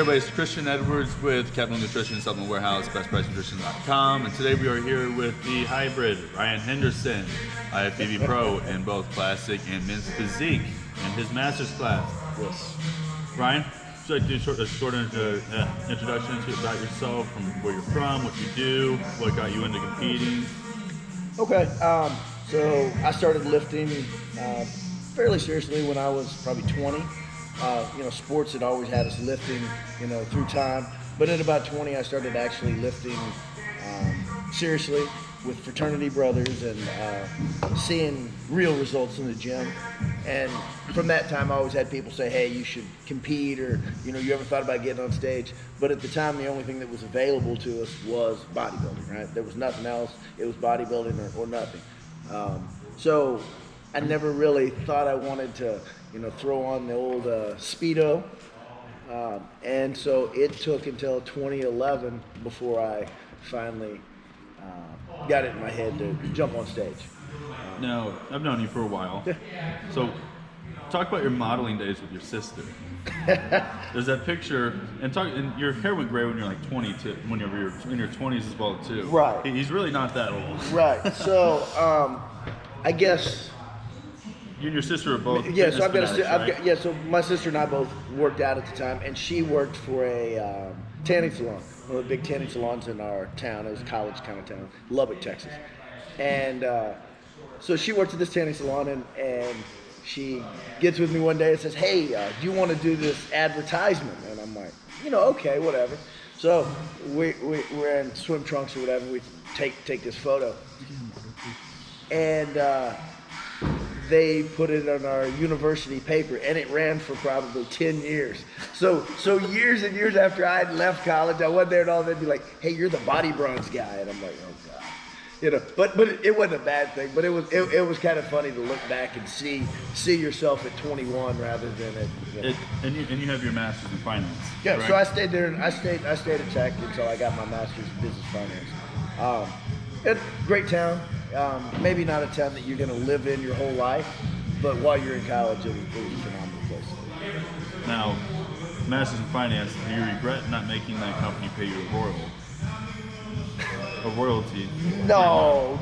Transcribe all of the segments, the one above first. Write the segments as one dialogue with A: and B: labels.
A: everybody? It's Christian Edwards with Capital Nutrition Supplement Warehouse, bestpricenutrition.com, and today we are here with the hybrid Ryan Henderson, IFBB Pro in both classic and men's physique, in his master's class.
B: Yes.
A: Ryan, would you like to do a short introduction about yourself, from where you're from, what you do, what got you into competing?
B: Okay. So I started lifting fairly seriously when I was probably 20. Sports had always had us lifting, through time. But at about 20, I started actually lifting seriously with fraternity brothers and seeing real results in the gym. And from that time, I always had people say, hey, you should compete, or, you ever thought about getting on stage? But at the time, the only thing that was available to us was bodybuilding, right? There was nothing else. It was bodybuilding or nothing. So I never really thought I wanted to, throw on the old Speedo. And so it took until 2011 before I finally got it in my head to jump on stage.
A: Now, I've known you for a while.
B: Yeah.
A: So talk about your modeling days with your sister. There's that picture, and your hair went gray when you're like 22, when you're in your 20s as well too.
B: Right.
A: He's really not that old.
B: Right. So I guess.
A: You and your sister are both.
B: Yeah. So
A: right?
B: So my sister and I both worked out at the time, and she worked for a tanning salon, one of the big tanning salons in our town. It was a college kind of town, Lubbock, Texas, and so she worked at this tanning salon, and she gets with me one day and says, hey, do you want to do this advertisement? And I'm like, okay, whatever. So we're in swim trunks or whatever. We take this photo. And they put it on our university paper, and it ran for probably 10 years. So years and years after I had left college, I went there and all they'd be like, hey, you're the body bronze guy. And I'm like, oh, God. But it wasn't a bad thing. But it was kind of funny to look back and see yourself at 21 rather than at.
A: And you have your master's in finance.
B: Yeah.
A: Correct?
B: So I stayed there, and I stayed at Tech until I got my master's in business finance. It's a great town. Maybe not a town that you're going to live in your whole life, but while you're in college, it was a phenomenal place.
A: Now, master's in finance. Do you regret not making that company pay you a royalty?
B: No,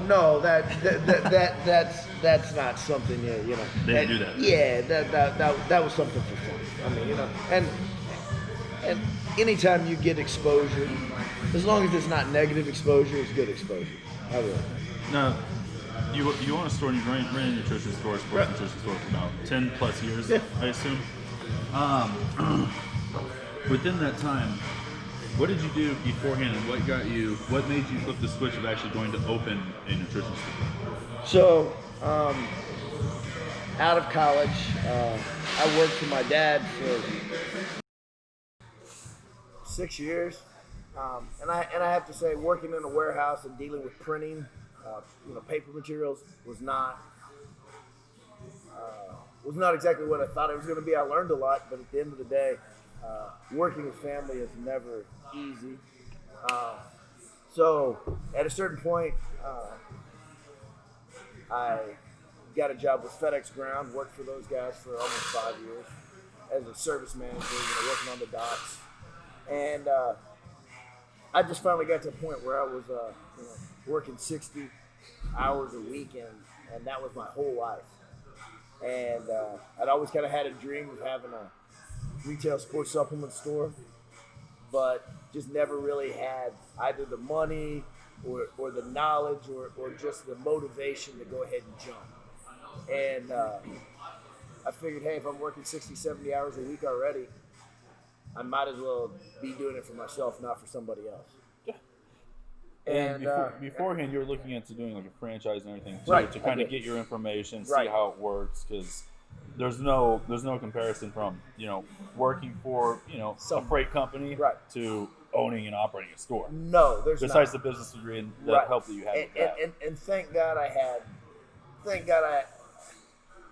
B: that's not something.
A: They didn't do that.
B: Yeah, that was something for fun. I mean, and anytime you get exposure, as long as it's not negative exposure, it's good exposure. I really think.
A: Now, you own a store, and you've ran a nutrition store, sports nutrition store for about 10 plus years, yeah. I assume. Within that time, what did you do beforehand, and what made you flip the switch of actually going to open a nutrition store?
B: So, out of college, I worked for my dad for 6 years, and I have to say, working in a warehouse and dealing with printing, paper materials was not exactly what I thought it was going to be. I learned a lot, but at the end of the day, working with family is never easy. So at a certain point, I got a job with FedEx Ground, worked for those guys for almost 5 years as a service manager, working on the docks. And I just finally got to a point where I was working 60 hours a week, and that was my whole life. And I'd always kind of had a dream of having a retail sports supplement store, but just never really had either the money or the knowledge or just the motivation to go ahead and jump. And I figured, hey, if I'm working 60, 70 hours a week already, I might as well be doing it for myself, not for somebody else.
A: Yeah.
B: And
A: beforehand, you were looking into doing like a franchise and everything too,
B: right,
A: to kind of get your information, see
B: right.
A: how it works, because there's no comparison from working for a freight company
B: right.
A: to owning and operating a store.
B: No, there's
A: besides
B: not.
A: the business degree and the
B: right.
A: help that you had.
B: And thank God I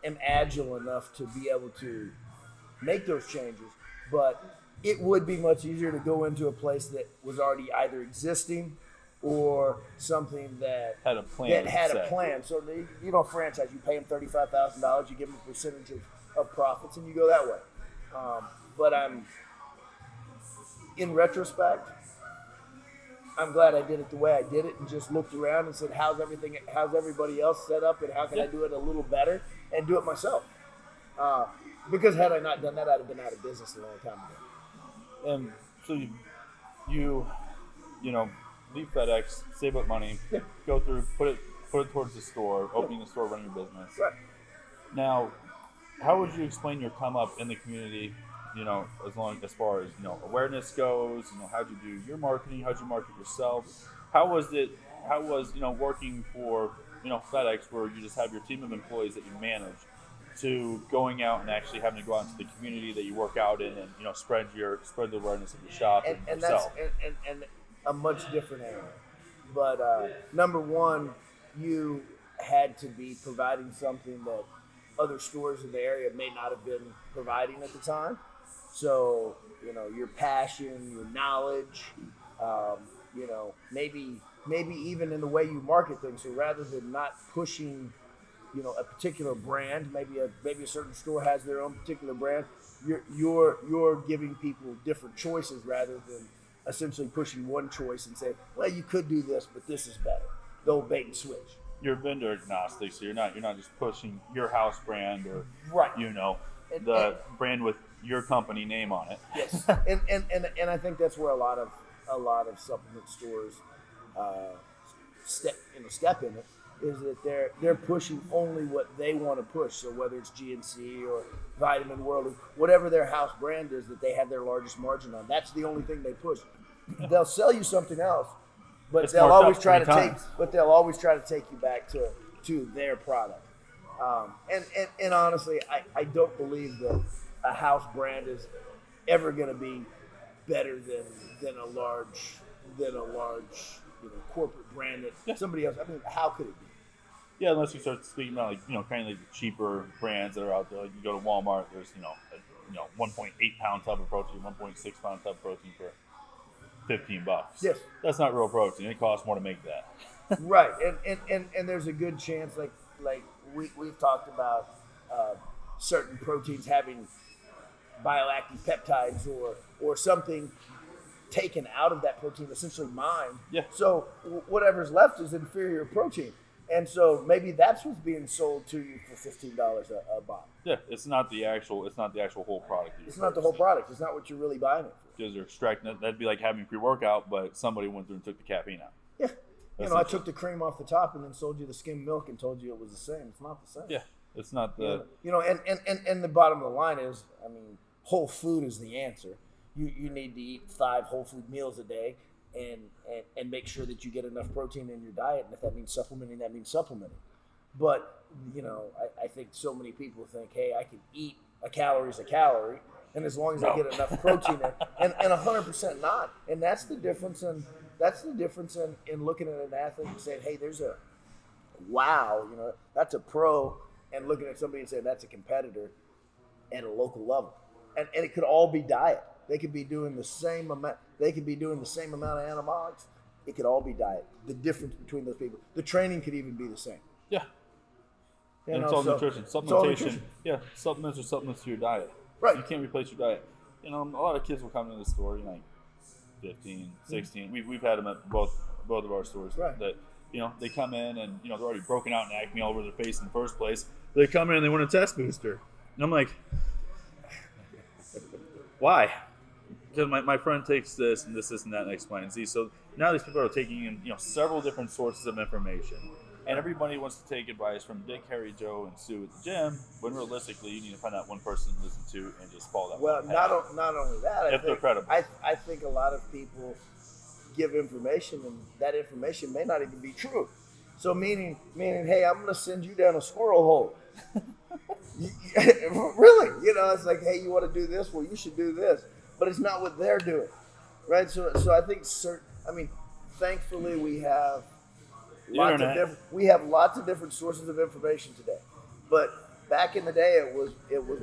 B: am agile enough to be able to make those changes, but it would be much easier to go into a place that was already either existing or something that
A: had a plan.
B: So franchise, you pay them $35,000, you give them a percentage of profits, and you go that way. But in retrospect, I'm glad I did it the way I did it and just looked around and said, how's everybody else set up and how can I do it a little better and do it myself? Because had I not done that, I'd have been out of business a long time ago.
A: And so you leave FedEx, save up money, go through, put it towards the store, opening the store, running your business.
B: Right.
A: Now, how would you explain your come up in the community? As far as awareness goes, how'd you do your marketing? How'd you market yourself? How was working for FedEx, where you just have your team of employees that you manage, to going out and actually having to go out into the community that you work out in and spread the awareness of your shop and yourself.
B: That's a much different area. But number one, you had to be providing something that other stores in the area may not have been providing at the time. So, your passion, your knowledge, maybe even in the way you market things. So rather than not pushing, a particular brand, maybe a certain store has their own particular brand, you're giving people different choices rather than essentially pushing one choice and saying, well, you could do this, but this is better. The old bait and switch.
A: You're vendor agnostic, so you're not just pushing your house brand or
B: right.
A: Brand with your company name on it.
B: Yes, and I think that's where a lot of supplement stores step in it, is that they're pushing only what they want to push. So whether it's GNC or Vitamin World, whatever their house brand is that they have their largest margin on, that's the only thing they push. They'll sell you something else, but they'll always try to take you back to their product. And honestly, I don't believe that a house brand is ever going to be better than a large corporate brand that somebody else. I mean, how could it be?
A: Yeah, unless you start speaking about kind of like the cheaper brands that are out there. Like you go to Walmart, there's 1.8 pound tub of protein, 1.6 pound tub of protein for $15.
B: Yes,
A: that's not real protein. It costs more to make that.
B: Right, and there's a good chance, like we've talked about certain proteins having bioactive peptides or something taken out of that protein, essentially mined.
A: Yeah. So
B: whatever's left is inferior protein, and so maybe that's what's being sold to you for $15 a bottle.
A: Yeah, it's not the actual whole product.
B: It's not the whole product. It's not what you're really buying it for.
A: Because they're extracting it. That'd be like having pre-workout, but somebody went through and took the caffeine out.
B: Yeah. I took the cream off the top and then sold you the skim milk and told you it was the same. It's not the same.
A: Yeah, it's not the.
B: And the bottom of the line is, whole food is the answer. You need to eat 5 whole food meals a day and make sure that you get enough protein in your diet. And if that means supplementing, that means supplementing. But, I think so many people think, hey, I can eat a calorie is a calorie. And as long as I get enough protein in, and 100% not. And that's the difference in looking at an athlete and saying, hey, that's a pro, and looking at somebody and saying that's a competitor at a local level. And it could all be diet. They could be doing the same amount. They could be doing the same amount of anabolics. It could all be diet. The difference between those people. The training could even be the same.
A: Yeah. And it's all nutrition. Supplementation. Yeah, supplements are supplements to your diet.
B: Right.
A: You can't replace your diet. A lot of kids will come into the store, 15, 16. We've had them at both of our stores.
B: Right.
A: That they come in and they're already broken out and acne all over their face in the first place. They come in and they want a test booster, and I'm like, why? Because my friend takes this and this and that and X, Y, and Z. So now these people are taking in several different sources of information. And everybody wants to take advice from Dick, Harry, Joe, and Sue at the gym, when realistically you need to find out one person to listen to and just follow that.
B: Well, not only that,
A: they're credible.
B: I think a lot of people give information, and that information may not even be true. So meaning, hey, I'm going to send you down a squirrel hole. Really? It's like, hey, you want to do this? Well, you should do this. But it's not what they're doing, right? So I think thankfully we have lots of different sources of information today. But back in the day, it was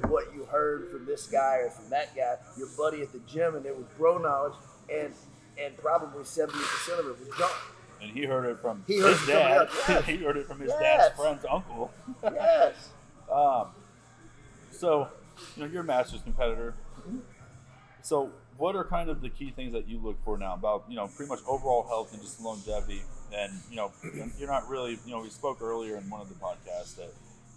B: what you heard from this guy or from that guy, your buddy at the gym, and it was bro knowledge, and probably 70% of it was junk.
A: And he heard it from his dad. Yes. He heard it from his dad's friend's uncle.
B: Yes.
A: So, you're a Masters competitor. So, what are kind of the key things that you look for now about, pretty much overall health and just longevity? And, you're not really, we spoke earlier in one of the podcasts that,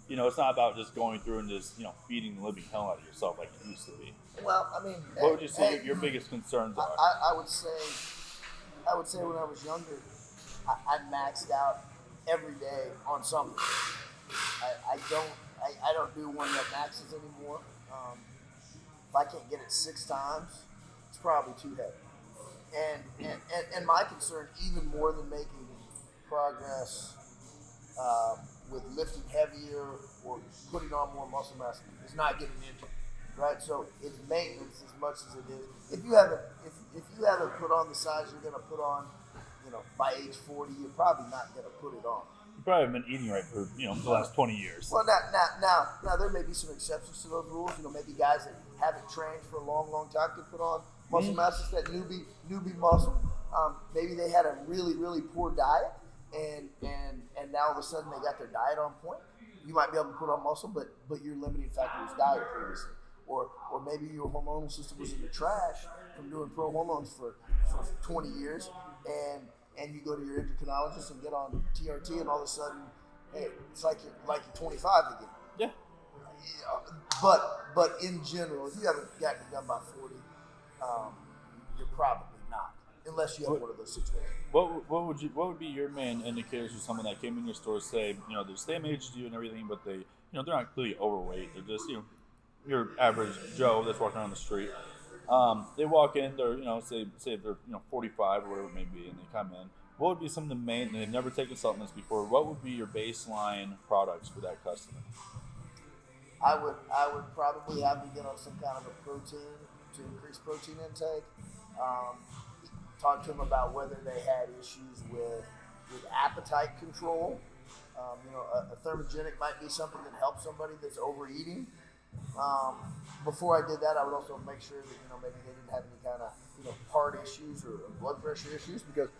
A: it's not about just going through and just, beating the living hell out of yourself like it used to be.
B: Well, I mean,
A: what would you say your biggest concerns are?
B: I would say when I was younger, I maxed out every day on something. I don't do one that maxes anymore. If I can't get it 6 times, it's probably too heavy. And my concern, even more than making progress with lifting heavier or putting on more muscle mass, is not getting injured, right? So it's maintenance as much as it is. If you haven't put on the size you're going to put on, by age 40, you're probably not going to put it on.
A: You probably haven't been eating right for the last 20 years.
B: Well, now there may be some exceptions to those rules. Maybe guys that haven't trained for a long time could put on muscle mass. It's that newbie muscle. Maybe they had a really, really poor diet, and now all of a sudden they got their diet on point. You might be able to put on muscle, but your limiting factor was diet previously. Or maybe your hormonal system was in the trash from doing pro hormones for 20 years, and you go to your endocrinologist and get on TRT, and all of a sudden, hey, it's like you're 25 again.
A: Yeah.
B: But in general, if you haven't gotten it done by 40, you're probably not, unless you have one of those situations.
A: What would be your main indicators for someone that came in your store, say, they're the same age as you and everything, but they, they're not clearly overweight. They're just, your average Joe that's walking around the street. They walk in, they're, say they're, 45 or whatever it may be, and they come in. What would be some of the main, and they've never taken supplements before, what would be your baseline products for that customer?
B: I would probably have them get on some kind of a protein to increase protein intake. Talk to them about whether they had issues with appetite control. A thermogenic might be something that helps somebody that's overeating. Before I did that, I would also make sure that maybe they didn't have any kind of heart issues or blood pressure issues, because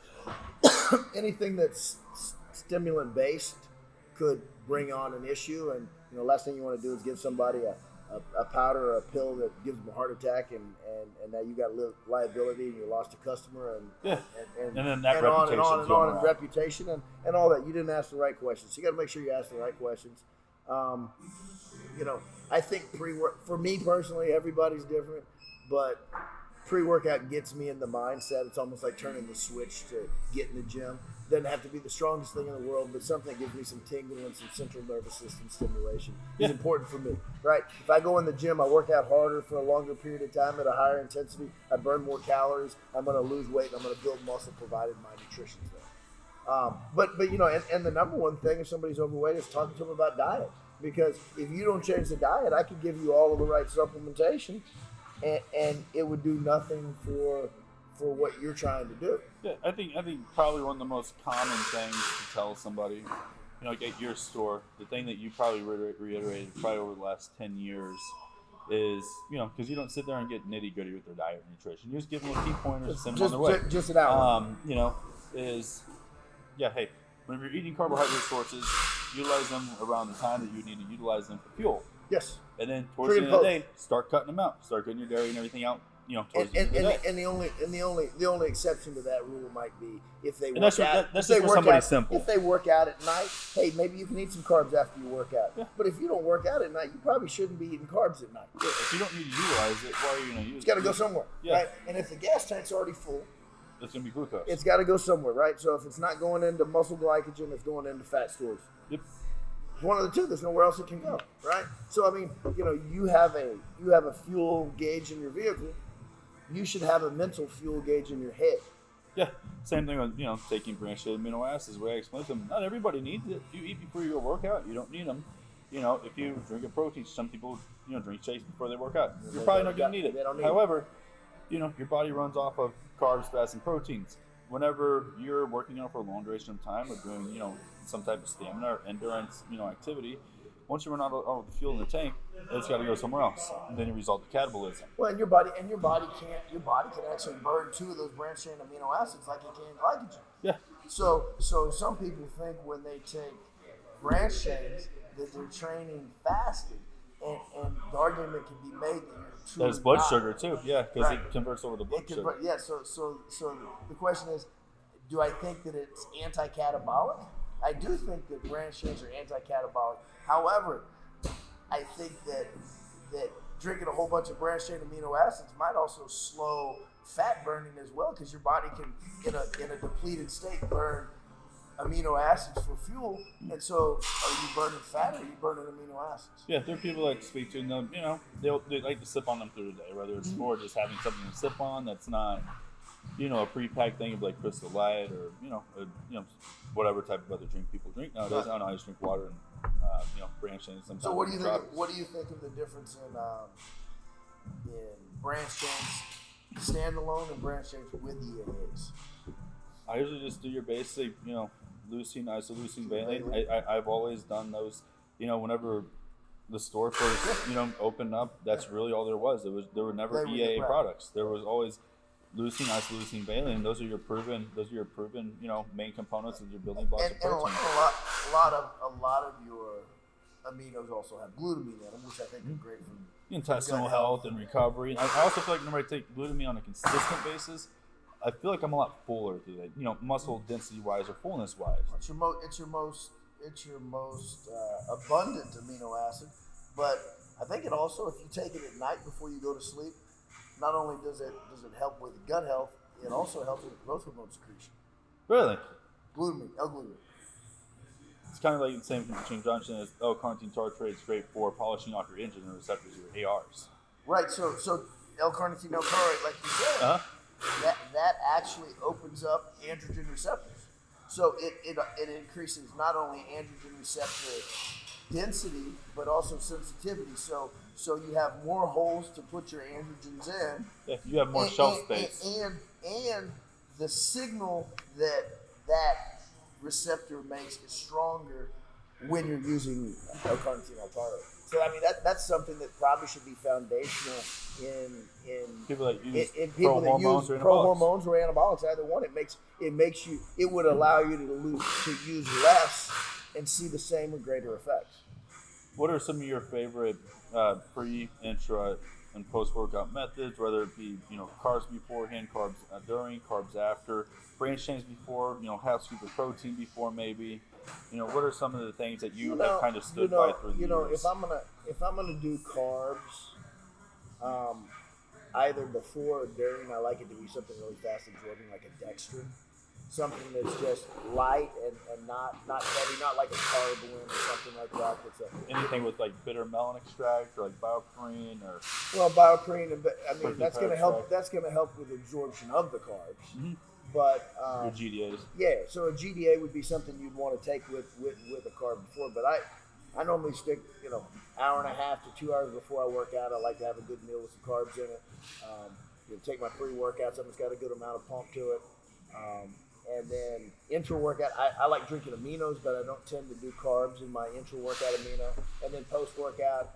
B: anything that's stimulant based could bring on an issue. And last thing you want to do is give somebody a powder or a pill that gives them a heart attack, and now you got liability and you lost a customer, and
A: then that
B: and on and reputation and all that. You didn't ask the right questions. So you got to make sure you ask the right questions. I think for me personally, everybody's different, but pre-workout gets me in the mindset. It's almost like turning the switch to get in the gym. Doesn't have to be the strongest thing in the world, but something that gives me some tingling and some central nervous system stimulation is important for me, right? If I go in the gym, I work out harder for a longer period of time at a higher intensity, I burn more calories, I'm going to lose weight, and I'm going to build muscle provided my nutrition's there. But and the number one thing if somebody's overweight is talking to them about diet. Because if you don't change the diet, I could give you all of the right supplementation, and it would do nothing for what you're trying to do.
A: Yeah, I think probably one of the most common things to tell somebody, like at your store, the thing that you probably reiterated probably over the last 10 years is, because you don't sit there and get nitty gritty with their diet and nutrition. You just give them a key pointers and send them on their way.
B: Just an hour.
A: Hey, when you're eating carbohydrate sources, utilize them around the time that you need to utilize them for fuel.
B: Yes.
A: And then towards the end of the day, start cutting them out. Start cutting your dairy and everything out. Towards the end of the day.
B: And the only exception to that rule might be if they
A: work out. That's just for somebody simple.
B: If they work out at night, hey, maybe you can eat some carbs after you work out. Yeah. But if you don't work out at night, you probably shouldn't be eating carbs at night.
A: Yeah, if you don't need to utilize it, why are you going to use it?
B: It's got to go somewhere.
A: Yeah.
B: Right? And if the gas tank's already full,
A: it's going to be glucose.
B: It's got to go somewhere, right? So if it's not going into muscle glycogen, it's going into fat stores.
A: Yep.
B: One of the two. There's nowhere else it can go, right? So I mean, you have a fuel gauge in your vehicle. You should have a mental fuel gauge in your head.
A: Yeah. Same thing with taking branched chain amino acids. The way I explained to them, not everybody needs it. If you eat before you go work out, you don't need them. If you drink a protein, some people drink shakes before they work out. You're probably not going to need it. However, your body runs off of carbs, fats, and proteins. Whenever you're working out for a long duration of time or doing, some type of stamina or endurance, activity, once you run out of the fuel in the tank, it's got to go somewhere else, and then you result in catabolism.
B: Well, and your body can actually burn 2 of those branched chain amino acids like it can glycogen.
A: Yeah.
B: So some people think when they take branched chains that they're training fasted, and the argument can be made that
A: That's blood
B: not.
A: sugar too, yeah, because
B: Right.
A: it converts over to blood sugar.
B: Yeah. So the question is, do I think that it's anti-catabolic? I do think that branched chains are anti-catabolic. However, I think that drinking a whole bunch of branched chain amino acids might also slow fat burning as well, because your body can, in a depleted state, burn amino acids for fuel. And so, are you burning fat or are you burning amino acids?
A: Yeah, there are people that speak to, and they like to sip on them through the day, whether it's for just having something to sip on that's not, a pre-packed thing of like Crystal Light or whatever type of other drink people drink nowadays.
B: Right.
A: I don't know, I just drink water and branched chains sometimes.
B: So what do you think? What do you think of the difference in branched chains standalone and branched chains with EAAs?
A: I usually just do your basic, leucine, isoleucine, valine. I've always done those. Whenever the store first, opened up, that's really all there was. There were never EAA products. There was always leucine, isoleucine, valine. Those are your proven, main components of your building blocks of protein.
B: And a lot of your aminos also have glutamine in them, which I think are great for
A: intestinal health and recovery. And I also feel like whenever I take glutamine on a consistent basis, I feel like I'm a lot fuller today. Muscle density wise or fullness wise.
B: It's your most abundant amino acid, but I think it also, if you take it at night before you go to sleep, not only does it help with gut health, it also helps with growth hormone secretion.
A: Really?
B: Glutamine, L-glutamine.
A: It's kind of like the same thing King Johnson as L-carnitine tartrate is great for polishing off your engine and receptors, your ARs.
B: Right. So L-carnitine, L-tartrate, like you said, that actually opens up androgen receptors. So it increases not only androgen receptor density, but also sensitivity. So you have more holes to put your androgens in.
A: Yeah, you have more shelf space.
B: And the signal that receptor makes is stronger when you're using L-carnitine L-tartrate. So I mean that's something that probably should be foundational in
A: people that use
B: pro
A: hormones
B: or anabolics. Either one, it would allow you to use less and see the same or greater effects.
A: What are some of your favorite pre, intra, and post-workout methods? Whether it be carbs beforehand, carbs during, carbs after, branched chains before, half scoop of protein before maybe. What are some of the things that you have kind of stood by through the years?
B: If I'm gonna do carbs, either before or during, I like it to be something really fast absorbing, like a dextrin. Something that's just light and not heavy, not like a carbon or something like that.
A: Anything with like bitter melon extract or like bioperine or
B: bioperine, that's gonna help. That's gonna help with absorption of the carbs. Mm-hmm. But
A: your GDAs.
B: Yeah, so a GDA would be something you'd want to take with a carb before. But I normally stick hour and a half to 2 hours before I work out. I like to have a good meal with some carbs in it. Take my pre-workout, something that's got a good amount of pump to it. And then intra-workout, I like drinking aminos, but I don't tend to do carbs in my intra-workout amino. And then post-workout,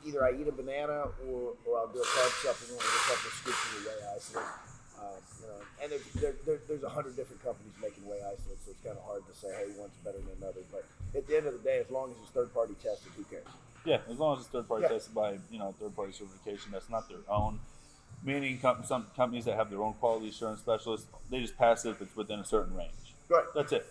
B: either I eat a banana or I'll do a carb supplement with a couple of scoops of whey isolate. And there's 100 different companies making whey isolate, so it's kind of hard to say, hey, one's better than another. But at the end of the day, as long as it's third-party tested, who cares?
A: Yeah, as long as it's third-party tested by third-party certification, that's not their own. Meaning some companies that have their own quality assurance specialists, they just pass it if it's within a certain range.
B: Right.
A: That's it.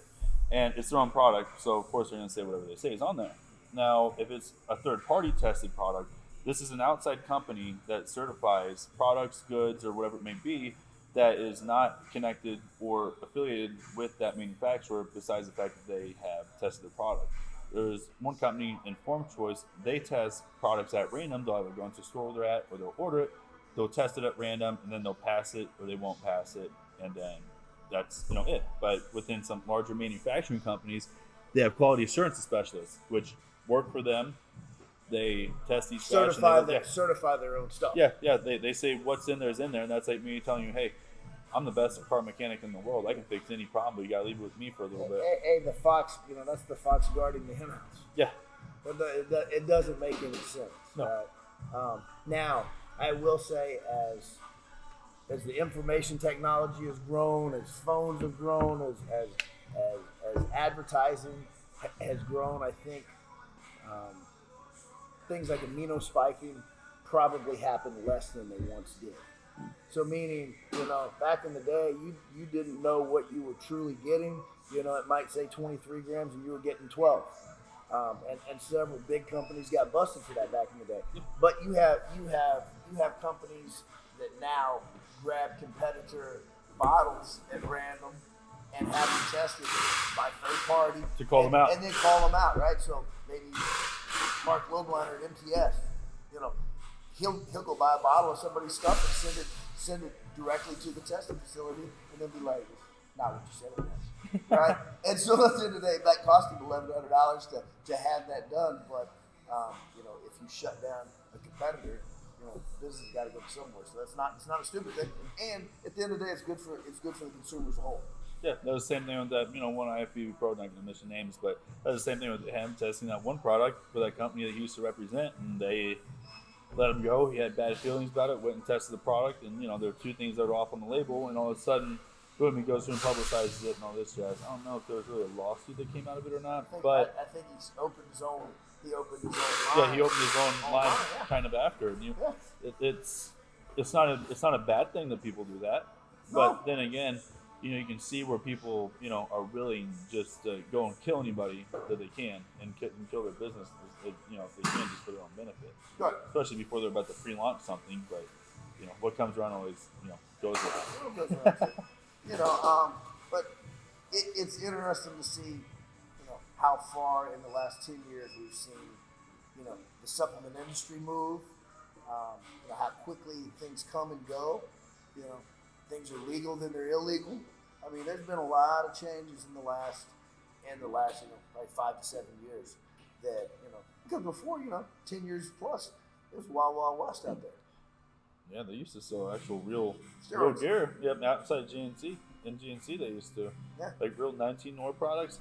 A: And it's their own product, so of course they're going to say whatever they say is on there. Now, if it's a third-party tested product, this is an outside company that certifies products, goods, or whatever it may be that is not connected or affiliated with that manufacturer besides the fact that they have tested the product. There's one company, Informed Choice, they test products at random. They'll either go into a store where they're at or they'll order it. They'll test it at random, and then they'll pass it or they won't pass it, and then that's it. But within some larger manufacturing companies, they have quality assurance specialists, which work for them. They test each batch.
B: Certify their own stuff.
A: Yeah. They say what's in there is in there, and that's like me telling you, hey, I'm the best car mechanic in the world. I can fix any problem, but you gotta leave it with me for a little bit.
B: Hey, the fox, that's the fox guarding the henhouse.
A: Yeah.
B: But it doesn't make any sense.
A: No.
B: Now, I will say, as the information technology has grown, as phones have grown, as advertising has grown, I think things like amino spiking, probably happen less than they once did. So meaning, back in the day, you didn't know what you were truly getting. It might say 23 grams and you were getting 12. And several big companies got busted for that back in the day. But you have companies that now grab competitor bottles at random and have them tested by third party
A: to call them out,
B: and then call them out, right? So maybe Mark Lobliner at MTS, he'll go buy a bottle of somebody's stuff and send it directly to the testing facility, and then be like, "Not what you said it was," right? And so at the end of the day, that cost him $1,100 to have that done. But if you shut down a competitor, business has got to go somewhere. So it's not a stupid thing. And at the end of the day, it's good for the consumer as a whole.
A: Yeah, that was the same thing with that, one IFBB Pro, not going to mention names, but that was the same thing with him testing that one product for that company that he used to represent, and they let him go. He had bad feelings about it, went and tested the product, and, there were two things that were off on the label, and all of a sudden, boom, he goes through and publicizes it and all this jazz. I don't know if there was really a lawsuit that came out of it or not, but
B: I think he opened his own line.
A: Yeah, he opened his own line kind of after. And it's not a bad thing that people do that, but then again, you can see where people, are willing just to go and kill anybody that they can and kill their business, if they can, just for their own benefit.
B: Right.
A: Especially before they're about to pre-launch something, but what comes around always, goes with
B: it. But it's interesting to see, how far in the last 10 years we've seen, the supplement industry move. How quickly things come and go. Things are legal, then they're illegal. I mean, there's been a lot of changes in the last like 5 to 7 years. That because before 10 years plus, it was wild west out there.
A: Yeah, they used to sell actual real gear. Yep, outside GNC. In GNC, they used to like real 19 Nor products.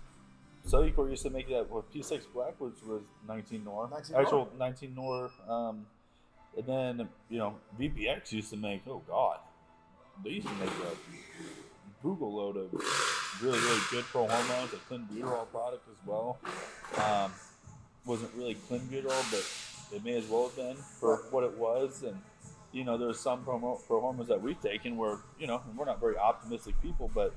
A: Cellucor used to make that P6 Black, which was 19 Nor. Actual 19 Nor. And then VPX used to make. Oh God. They used to make a Google load of really, really good pro hormones, a clenbuterol product as well. Wasn't really clenbuterol, but it may as well have been for what it was. And, there's some pro hormones that we've taken where, and we're not very optimistic people, but,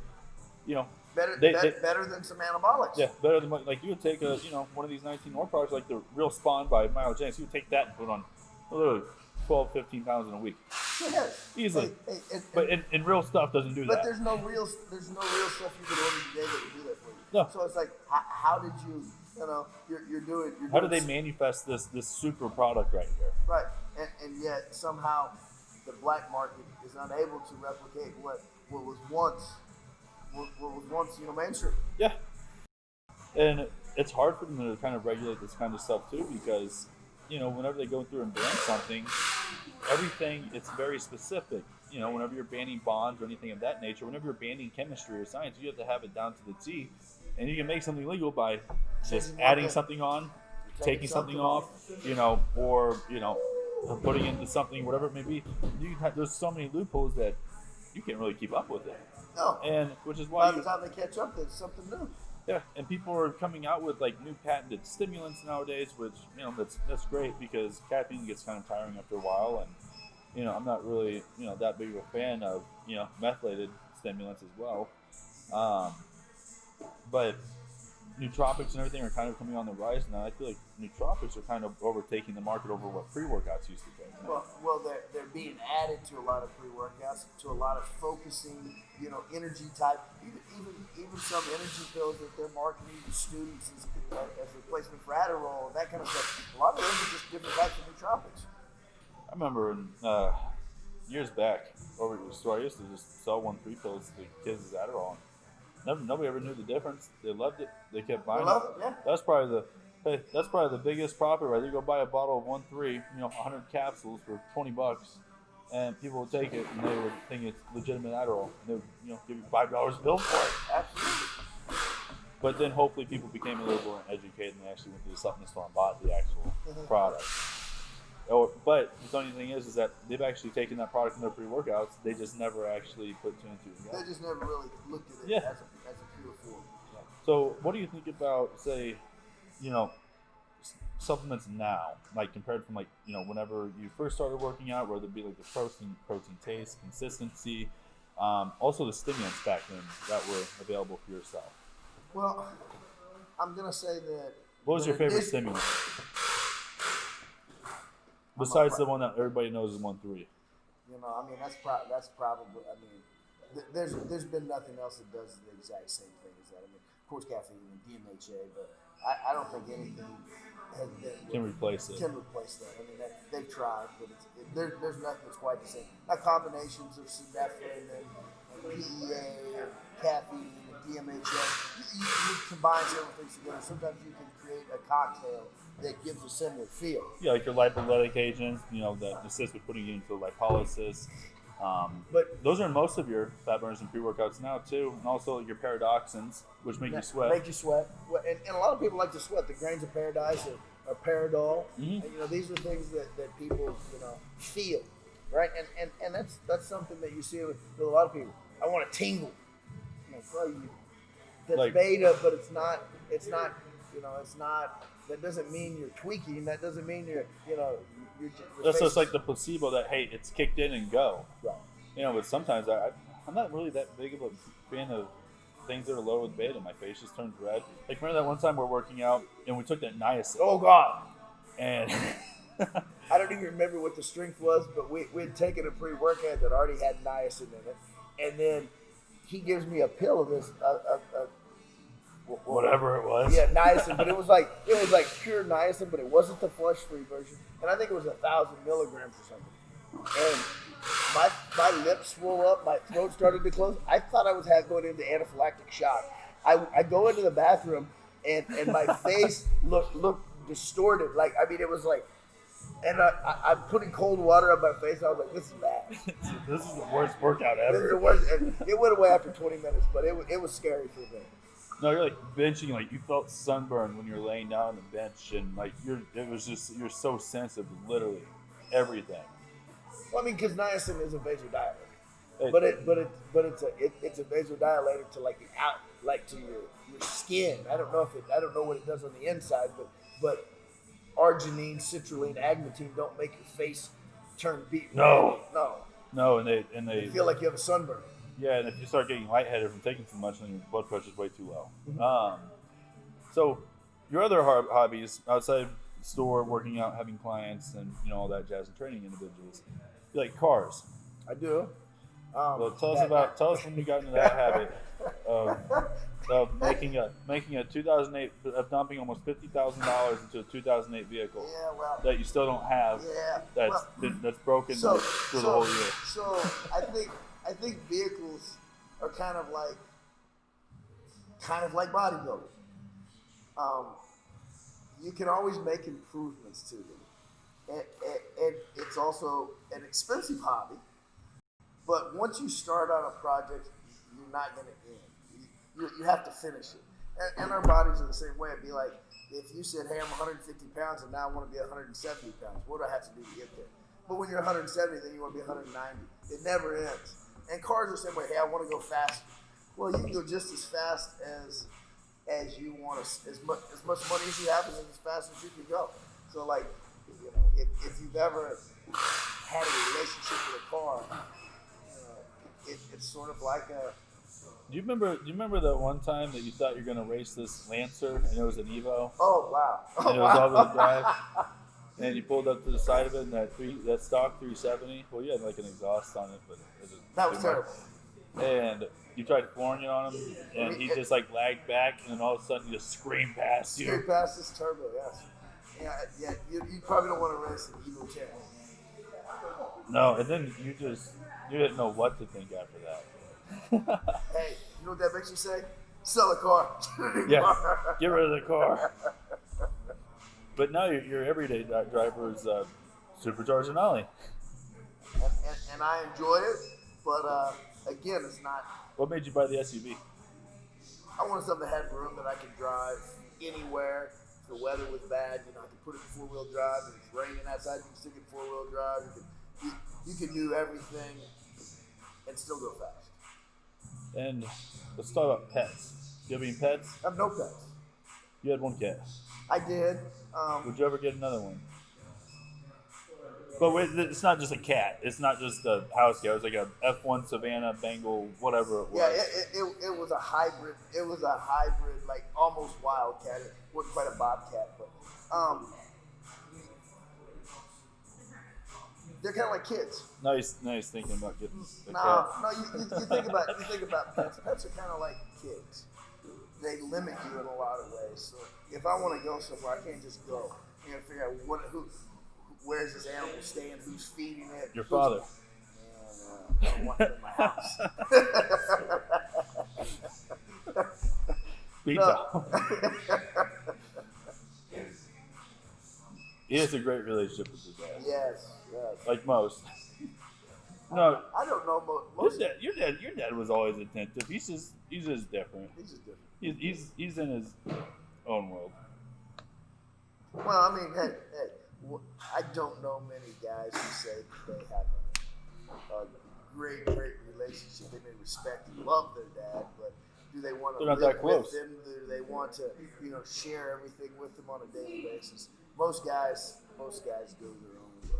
B: better than some anabolics.
A: Yeah, better than, like, you would take one of these 19 Nor products, like the Real Spawn by Myogenics, you would take that and put on literally 12, 15 pounds in a week.
B: Yes.
A: Easily. But in real stuff doesn't do that.
B: But there's no real stuff you can order today that will do that for you.
A: No.
B: So it's like, how did you, you're doing.
A: How do they manifest this super product right here?
B: Right. And yet somehow the black market is unable to replicate what was once mainstream.
A: Yeah. And it's hard for them to kind of regulate this kind of stuff too, because whenever they go through and ban something, everything, it's very specific. Whenever you're banning bonds or anything of that nature, whenever you're banning chemistry or science, you have to have it down to the T. And you can make something legal by just adding something on, taking something off, or, putting into something, whatever it may be. There's so many loopholes that you can't really keep up with it.
B: No.
A: And which is why
B: by the time they catch up, there's something new.
A: Yeah, and people are coming out with like new patented stimulants nowadays, which that's great because caffeine gets kind of tiring after a while, and I'm not really that big of a fan of methylated stimulants as well, but nootropics and everything are kind of coming on the rise now. I feel like nootropics are kind of overtaking the market over what pre-workouts used to be.
B: Well, they're being added to a lot of pre-workouts, to a lot of focusing, energy type, even some energy pills that they're marketing to students as replacement for Adderall and that kind of stuff. A lot of those are just different types of nootropics.
A: I remember years back over at the store, I used to just sell 1-3 pills to kids as Adderall. Nobody ever knew the difference. They loved it. They kept buying it.
B: Yeah.
A: That's probably the biggest profit, right? You go buy a bottle of 1-3, 100 capsules for $20, and people would take it and they would think it's legitimate Adderall, and they would give you $5 bill for it.
B: Absolutely.
A: But then hopefully people became a little more educated and they actually went to the supplement store and bought the actual product. But the funny thing is that they've actually taken that product in their pre-workouts. They just never actually put 2 and 2 together.
B: They just never really looked at it as a pure form. Yeah.
A: So what do you think about, say, supplements now, like compared from like whenever you first started working out, whether it be like the protein taste, consistency, also the stimulants back then that were available for yourself?
B: Well, I'm gonna say that.
A: What was your favorite stimulant? Besides the one that everybody knows is 1-3.
B: I mean, that's probably. I mean, there's been nothing else that does the exact same thing as that. I mean, of course, caffeine and DMHA, but I don't think anything
A: can replace it.
B: Can replace that. I mean, they've tried, but there's nothing that's quite the same. Now, combinations of synephrine and PEA and caffeine and DMHA, you combine several things together. Sometimes you can create a cocktail that gives a similar feel.
A: Yeah, like your lipolytic agents, that assist with putting you into lipolysis. But those are in most of your fat burners and pre-workouts now too, and also your paradoxins, which make you sweat.
B: Make you sweat, and a lot of people like to sweat. The grains of paradise or Paradol, and, these are things that people feel, right? And that's something that you see with a lot of people. I want to tingle. That's like, beta, but it's not. It's not. It's not. That doesn't mean you're tweaking. That doesn't mean you're
A: that's just like the placebo that, hey, it's kicked in and go.
B: Right.
A: But sometimes I'm not really that big of a fan of things that are low with beta. My face just turns red. Like, remember that one time we're working out and we took that niacin?
B: Oh, God.
A: And
B: I don't even remember what the strength was, but we'd taken a pre-workout that already had niacin in it. And then he gives me a pill of this,
A: whatever it was.
B: Yeah, niacin, but it was like pure niacin, but it wasn't the flush-free version, and I think it was 1,000 milligrams or something. And my lips swelled up, my throat started to close. I thought I was going into anaphylactic shock. I go into the bathroom, and my face looked distorted. Like, I mean, it was like, and I'm putting cold water on my face. I was like, this is bad.
A: This is the worst workout ever.
B: This is the worst. And it went away after 20 minutes, but it was scary for me.
A: No, you're like benching, like you felt sunburn when you're laying down on the bench, and like you're so sensitive to literally everything.
B: Well, I mean, because niacin is a vasodilator, but it's a vasodilator to to your skin. I don't know what it does on the inside, but arginine, citrulline, agmatine don't make your face turn beet.
A: No, and they
B: feel like you have a sunburn.
A: Yeah, and if you start getting lightheaded from taking too much, then your blood pressure is way too low. So your other hobbies outside the store, working out, having clients, and all that jazz, and training individuals, you like cars.
B: I do.
A: Well, tell us when you got into that habit of making a 2008 of dumping almost $50,000 into a 2008 vehicle that you still don't have.
B: Yeah,
A: that's broken through the whole year.
B: So I think vehicles are kind of like bodybuilding. You can always make improvements to them, and it's also an expensive hobby. But once you start on a project, you're not going to end. You have to finish it. And our bodies are the same way. It'd be like if you said, "Hey, I'm 150 pounds, and now I want to be 170 pounds. What do I have to do to get there?" But when you're 170, then you want to be 190. It never ends. And cars are the same way. Hey, I want to go fast. Well, you can go just as fast as you want, as much money as you have, and as fast as you can go. So, like, if you've ever had a relationship with a car, it's sort of like a.
A: Do you remember that one time that you thought you were going to race this Lancer, and it was an Evo?
B: Oh wow!
A: And it was all-wheel drive. And you pulled up to the side of it, and that stock 370. Well, you had like an exhaust on it, but
B: that was terrible.
A: And you tried flooring it on him, and he just like lagged back, and then all of a sudden he just screamed past you.
B: Screamed past this turbo, yes. Yeah. You probably don't want to race an Evo 10.
A: No, and then you didn't know what to think after that.
B: Hey, you know what that makes you say? Sell a car.
A: Yeah, get rid of the car. But now your everyday driver is supercharged and ollie.
B: And I enjoy it, but again, it's not.
A: What made you buy the SUV?
B: I wanted something that had room that I could drive anywhere. If the weather was bad, I could put it in 4-wheel drive. If it's raining outside, you can stick it in 4-wheel drive. You can do everything and still go fast.
A: And let's talk about pets. Do you have any pets?
B: I have no pets.
A: You had one cat.
B: I did.
A: Would you ever get another one? But it's not just a cat. It's not just a house cat. It was like a F1 Savannah Bengal, whatever it was.
B: Yeah, it was a hybrid. It was a hybrid, like almost wildcat. It wasn't quite a bobcat, but they're kind of like kids.
A: Now he's thinking about getting a cat.
B: No. You think about pets. Pets are kind of like kids. They limit you in a lot of ways. So if I want to go somewhere, I can't just go. I got to figure out where's this animal staying, who's feeding it.
A: Your father.
B: I don't want it in my house.
A: Pizza. He has a great relationship with his dad.
B: Yes.
A: Like most. No,
B: I don't know most.
A: Your dad was always attentive. He's just different.
B: He's just different.
A: He's in his own world.
B: Well, I mean, hey, I don't know many guys who say that they have a great relationship. They may respect and love their dad, but do they want to live with them? Do they want to, share everything with them on a daily basis? Most guys go their own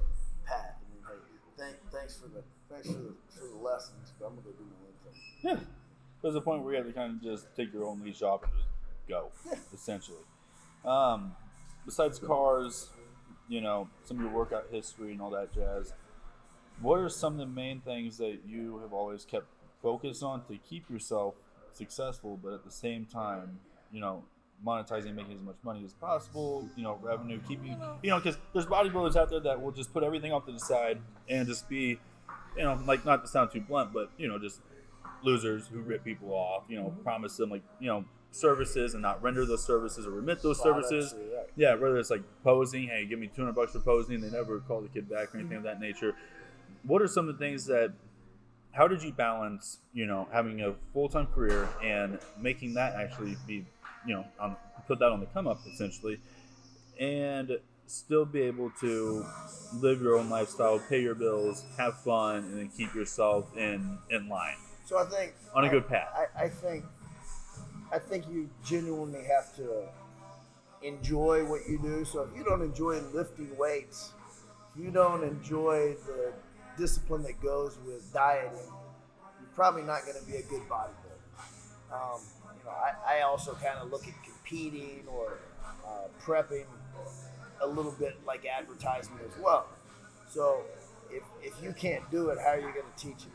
B: path. I mean, hey, thanks for the lessons, but I'm gonna go do my own thing.
A: Yeah, there's a point where you have to kind of just take your own leash off and just go, essentially. Besides cars, some of your workout history and all that jazz, what are some of the main things that you have always kept focused on to keep yourself successful, but at the same time, monetizing, making as much money as possible, revenue, keeping, because there's bodybuilders out there that will just put everything off to the side and just be, like, not to sound too blunt, but, just losers who rip people off, promise them, like, services and not render those services or remit those services. Yeah, whether it's like posing, hey, give me $200 for posing, they never call the kid back or anything of that nature. What are some of the things how did you balance, having a full-time career and making that actually be, put that on the come up essentially, and still be able to live your own lifestyle, pay your bills, have fun, and then keep yourself in line?
B: So I think
A: on a good path.
B: I think you genuinely have to enjoy what you do. So if you don't enjoy lifting weights, if you don't enjoy the discipline that goes with dieting, you're probably not going to be a good bodybuilder. I also kind of look at competing or prepping a little bit like advertisement as well. So if you can't do it, how are you going to teach it?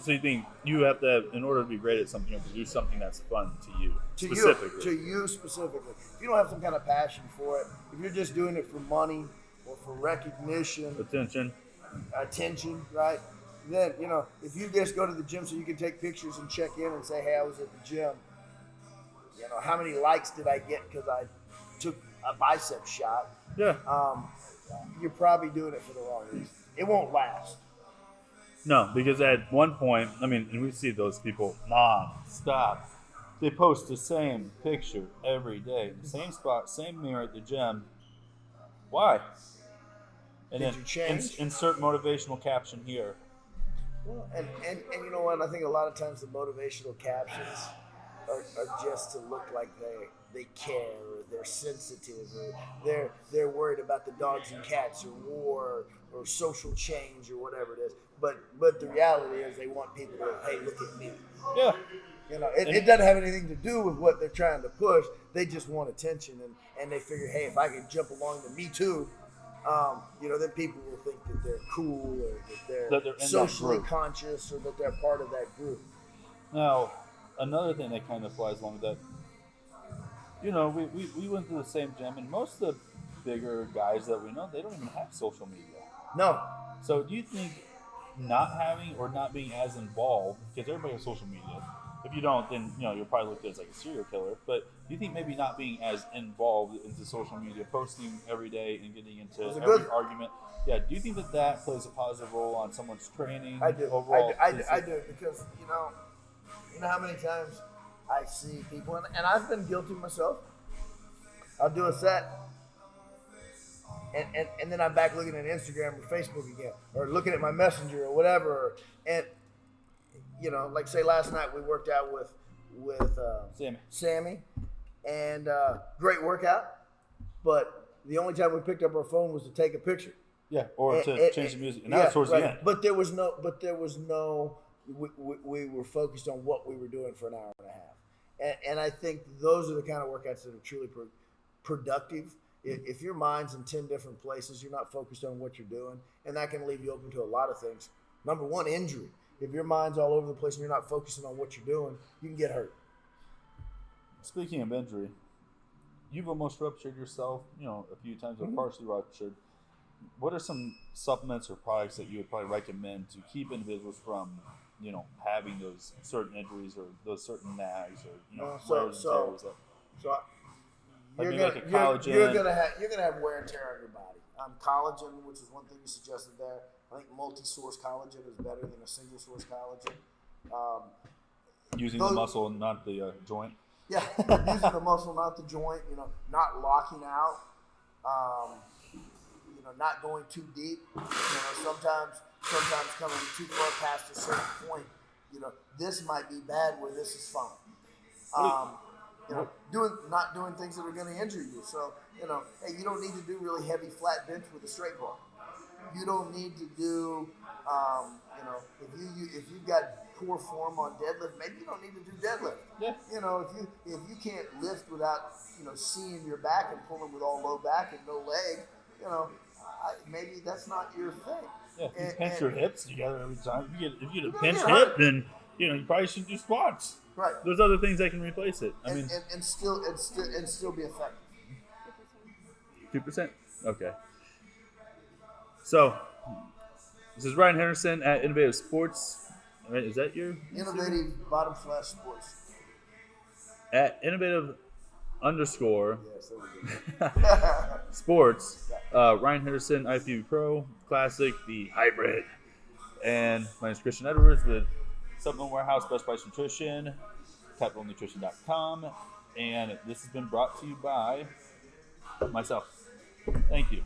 A: So you think you have to, in order to be great at something, you have to do something that's fun to you specifically.
B: To you specifically. If you don't have some kind of passion for it, if you're just doing it for money or for recognition, attention, right? Then, if you just go to the gym so you can take pictures and check in and say, hey, I was at the gym, how many likes did I get because I took a bicep shot?
A: Yeah.
B: You're probably doing it for the wrong reason. It won't last.
A: No, because at one point, and we see those people non-stop. They post the same picture every day, the same spot, same mirror at the gym. Why? And
B: Did
A: then
B: you change?
A: Insert motivational caption here.
B: Well, and you know what? I think a lot of times the motivational captions are just to look like they care, or they're sensitive, or they're worried about the dogs and cats or war or social change or whatever it is. But the reality is they want people to, hey, look at me.
A: Yeah.
B: It doesn't have anything to do with what they're trying to push. They just want attention, and they figure, hey, if I can jump along to Me Too, then people will think that they're cool or that they're socially conscious or that they're part of that group.
A: Now, another thing that kind of flies along with that, we went to the same gym, and most of the bigger guys that we know, they don't even have social media.
B: No.
A: So do you think not having or not being as involved, because everybody has social media, if you don't, then you'll probably look at it as like a serial killer, but do you think maybe not being as involved into social media, posting every day and getting into every argument, do you think that plays a positive role on someone's training?
B: I do.
A: Overall?
B: I do, because you know how many times I see people, and I've been guilty myself. I'll do a set, and then I'm back looking at Instagram or Facebook again, or looking at my Messenger or whatever, and like say last night we worked out with Sammy, and great workout. But the only time we picked up our phone was to take a picture.
A: Yeah, or to change the music, and that was towards the end.
B: But there was no. We were focused on what we were doing for an hour and a half, and I think those are the kind of workouts that are truly productive. If your mind's in 10 different places, you're not focused on what you're doing, and that can leave you open to a lot of things. Number one, injury. If your mind's all over the place and you're not focusing on what you're doing, you can get hurt.
A: Speaking of injury, you've almost ruptured yourself, a few times, or partially ruptured. What are some supplements or products that you would probably recommend to keep individuals from, having those certain injuries or those certain nags or
B: you're gonna have wear and tear on your body. Collagen, which is one thing you suggested there. I think multi-source collagen is better than a single source collagen.
A: Using the muscle and not the joint.
B: Yeah, using the muscle, not the joint. Not locking out. Not going too deep. Sometimes coming too far past a certain point. This might be bad where this is fine. Not doing things that are going to injure you. So, hey, you don't need to do really heavy flat bench with a straight bar. You don't need to do, if you've got poor form on deadlift, maybe you don't need to do deadlift.
A: Yeah.
B: If you can't lift without, seeing your back and pulling with all low back and no leg, maybe that's not your thing.
A: Yeah, if you pinch your hips together every time. If you get a pinched hip, then you probably shouldn't do squats.
B: Right.
A: There's other things that can replace it.
B: And still be effective.
A: 2%. Okay. So this is Ryan Henderson at Innovative Sports. Right, is that your
B: Innovative /sports?
A: At Innovative _
B: Yes, there we go.
A: Sports. Ryan Henderson, IFBB Pro, Classic, the Hybrid. And my name is Christian Edwards with Supplement Warehouse, Best Price Nutrition, CapitalNutrition.com. And this has been brought to you by myself. Thank you.